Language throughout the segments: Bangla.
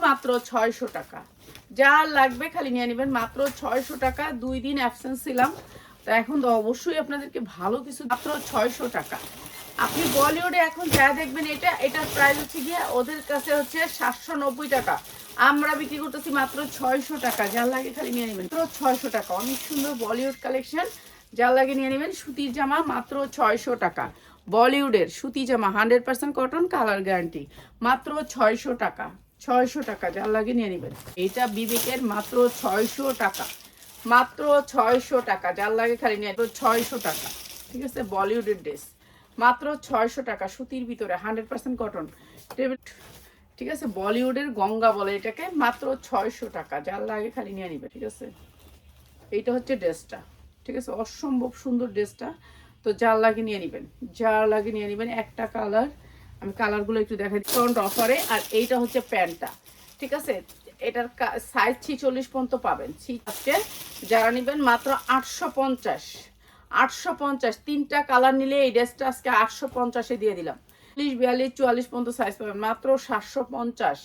মাত্র 600 টাকা। যার লাগবে খালি নিয়ে নেবেন, মাত্র 600 টাকা। 2 দিন অ্যাবসেন্স ছিলাম, তো এখন তো অবশ্যই আপনাদেরকে ভালো কিছু, মাত্র 600 টাকা। আপনি বলিউডে এখন যা দেখবেন, এটার প্রাইস হচ্ছে গিয়ে ওদের কাছে হচ্ছে 790 টাকা, আমরা বিক্রি করতেছি মাত্র 600 টাকা। যার লাগে খালি নিয়ে নেবেন, মাত্র 600 টাকা। অনেক সুন্দর বলিউড কালেকশন, যার লাগে নিয়ে নেবেন। সুতির জামা মাত্র 600 টাকা, বলিউডের সুতি জামা 100% কটন, কালার গ্যারান্টি, মাত্র 600 টাকা। 600 টাকা, যার লাগে নিয়ে নেবেন। এটা বিবেকের, মাত্র 600 টাকা, মাত্র 600 টাকা। যার লাগে খালি নিয়ে 600 টাকা। ঠিক আছে, বলিউডের ড্রেস মাত্র 600 টাকা, সুতির ভিতরে 100% কটন। ঠিক আছে, বলিউডের গঙ্গা বলে এটাকে, মাত্র 600 টাকা। যার লাগে খালি নিয়ে নিবে। ঠিক আছে, এইটা হচ্ছে ড্রেসটা। ঠিক আছে, অসম্ভব সুন্দর ড্রেসটা। তো যার লাগে নিয়ে নেবেন, যার লাগে নিয়ে নেবেন। একটা কালার, আমি কালারগুলো একটু দেখাই, ডিসকাউন্ট অফারে। আর এইটা হচ্ছে প্যান্টটা। ঠিক আছে, এটার সাইজ 46 পর্যন্ত পাবেন। আজকে যারা নেবেন মাত্র 850, 850। 3টা কালার নিলে এই ড্রেসটা আজকে 850-এ দিয়ে দিলাম। 40, 42, 44 পর্যন্ত সাইজ পাবেন, মাত্র 750,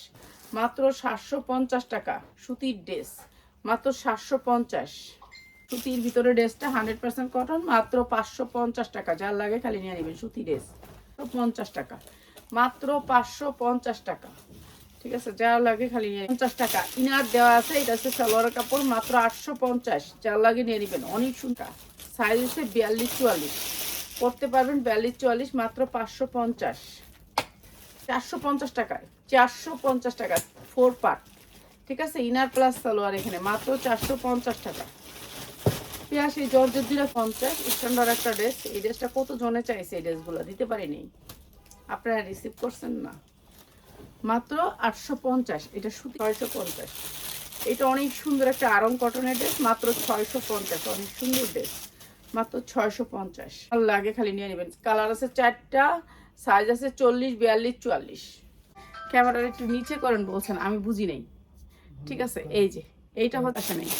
মাত্র 750 টাকা। সুতির ড্রেস মাত্র 750। সুতির ভিতরে ড্রেসটা 100% কটন, মাত্র 550 টাকা। যার লাগে খালি নিয়ে নেবেন। সুতি ড্রেস 50 টাকা, মাত্র 550 টাকা। ঠিক আছে, যার লাগে খালি নিয়ে 50 টাকা। ইনার দেওয়া আছে, এটা হচ্ছে সালোয়ারের কাপড়, মাত্র 850। যার লাগে নিয়ে নেবেন। অনেক সুন্দর সাইজ হচ্ছে 42, 44 পড়তে পারবেন, 42, 44, মাত্র 550। 450 টাকায়, 450 টাকা 4 পার্ট। ঠিক আছে, ইনার প্লাস সালোয়ার এখানে মাত্র 450 টাকা। পিয়াসি জর্জের 250 স্ট্যান্ডার্ড একটা ড্রেস। এই ড্রেসটা কত জনে চাইছে, এই ড্রেসগুলো দিতে পারিনি, আপনারা রিসিভ করছেন না। মাত্র 850। এটা সুতি 650। এটা অনেক সুন্দর একটা আরং কটনের ড্রেস, মাত্র 650। অনেক সুন্দর ড্রেস, মাত্র 650। ভালো লাগে খালি নিয়ে নেবেন। কালার আছে 4টা, সাইজ আছে 40, 42, 44। ক্যামেরার একটু নিচে করেন বলছেন, আমি বুঝি নেই। ঠিক আছে, এই যে এইটা হচ্ছে নেই,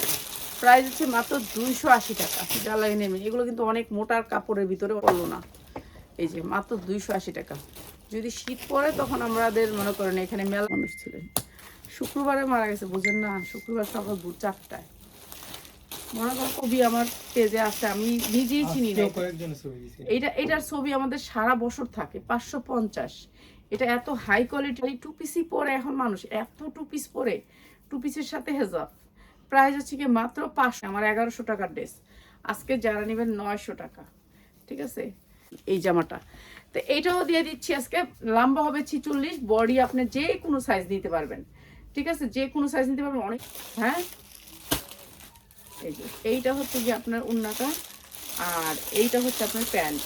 প্রাইস হচ্ছে মাত্র 280 টাকা। যা লাগে নেবেন। এগুলো কিন্তু অনেক মোটার কাপড়ের ভিতরে পড়লো না। এই যে মাত্র 280 টাকা। যদি শীত পড়ে তখন আমাদের মনে করেন এখানে মেলা মানুষ ছিলেন। শুক্রবারে মারা গেছে, বুঝেন না, শুক্রবার সকাল 4টায়। মনে করেন কবি আমার পেজে আছে, আমি নিজেই চিনি না। এটার ছবি আমাদের সারা বছর থাকে। 550। এটা এত হাই কোয়ালিটি। টু পিসই পরে এখন মানুষ, এত টু পিস পরে, টু পিসের সাথে হেজাব। প্রাইস হচ্ছে কি মাত্র 500। আমার 1100 টাকার ড্রেস, আজকে যারা নেবেন 900 টাকা। ঠিক আছে, এই জামাটা তো এইটাও দিয়ে দিচ্ছি আজকে। লম্বা হবে 46, বডি আপনি যে কোনো সাইজ নিতে পারবেন। ঠিক আছে, যে কোনো সাইজ নিতে পারবেন। অনেক, হ্যাঁ, এই যে এইটা হচ্ছে যে আপনার উন্নাটা, আর এইটা হচ্ছে আপনার প্যান্ট।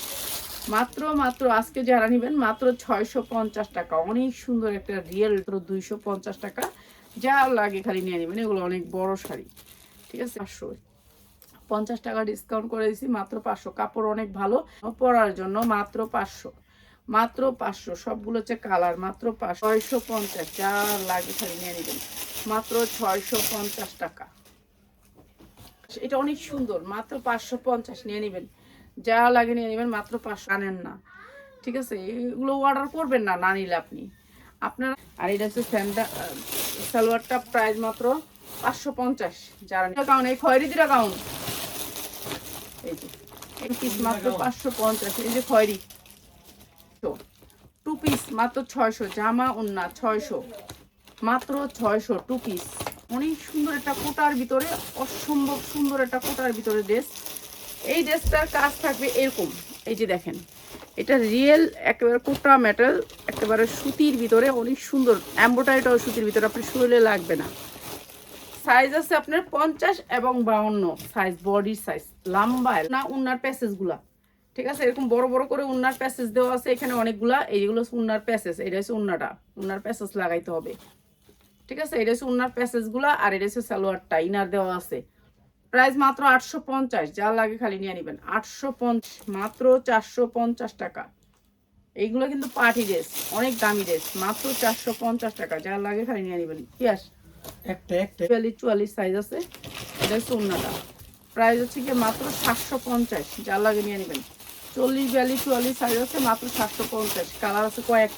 মাত্র আজকে যারা নেবেন মাত্র 650 টাকা। অনেক সুন্দর একটা রিয়েল 250 টাকা। যা লাগে খালি নিয়ে নেবেন। এগুলো অনেক বড় শাড়ি। ঠিক আছে, 550 টাকা ডিসকাউন্ট করে দিচ্ছি, মাত্র 500। কাপড় অনেক ভালো, পরার জন্য মাত্র 500, মাত্র 500। সবগুলো হচ্ছে কালার, মাত্র 650। যা লাগে খালি নিয়ে নেবেন, মাত্র 650 টাকা। এটা অনেক সুন্দর, মাত্র 550 নিয়ে নেবেন। যা লাগে নিয়ে নেবেন, মাত্র 500। আনেন না, ঠিক আছে, এগুলো অর্ডার করবেন না, না নিলে আপনি আপনারা। আর এটা হচ্ছে সালোয়ারটা, প্রাইস মাত্র 550। যারা কাউন, এই খয়েরিটা কাউন, এই যে এক পিস মাত্র 550। এই যে খয়েরি টু পিস মাত্র 600। জামা ওন্না 600, মাত্র 600 টু পিস। অনেক সুন্দর একটা কোটার ভিতরে, অসম্ভব সুন্দর একটা কোটার ভিতরে ড্রেস। এই ড্রেসটার কাজ থাকবে এরকম, এই যে দেখেন, এটা রিয়েল একেবারে কোটা মেটাল, একেবারে সুতির ভিতরে, অনেক সুন্দর। এমব্রয়ডারিটাও সুতির ভিতরে, আপনার শরীরে লাগবে না। সাইজ আছে আপনার 50 এবং 52 সাইজ, বডির সাইজ। লম্বা না উন্নার প্যাসেজগুলা, ঠিক আছে, এরকম বড় বড় করে উন্নার প্যাসেজ দেওয়া আছে এখানে অনেকগুলা। এইগুলো উন্নার প্যাসেজ, এটা হচ্ছে উন্নাটা, উন্নার প্যাসেজ লাগাইতে হবে। ঠিক আছে, এটা হচ্ছে উন্নার প্যাসেজগুলা, আর এটা হচ্ছে সালোয়ারটা, ইনার দেওয়া আছে। প্রাইস মাত্র 850। যা লাগে খালি নিয়ে নেবেন। 850, মাত্র 450 টাকা। এইগুলো কিন্তু পার্টি ড্রেস, অনেক দামি ড্রেস, মাত্র 450 টাকা। যা লাগে খালি নিয়ে নেবেন। কি আস একটা 44 সাইজ আছে, এটা হচ্ছে উন্নাটা। প্রাইস হচ্ছে কি মাত্র 750। যা লাগে নিয়ে নেবেন। 40, 42, 44 সাইজ আছে, মাত্র 750। কালার আছে কয়েক।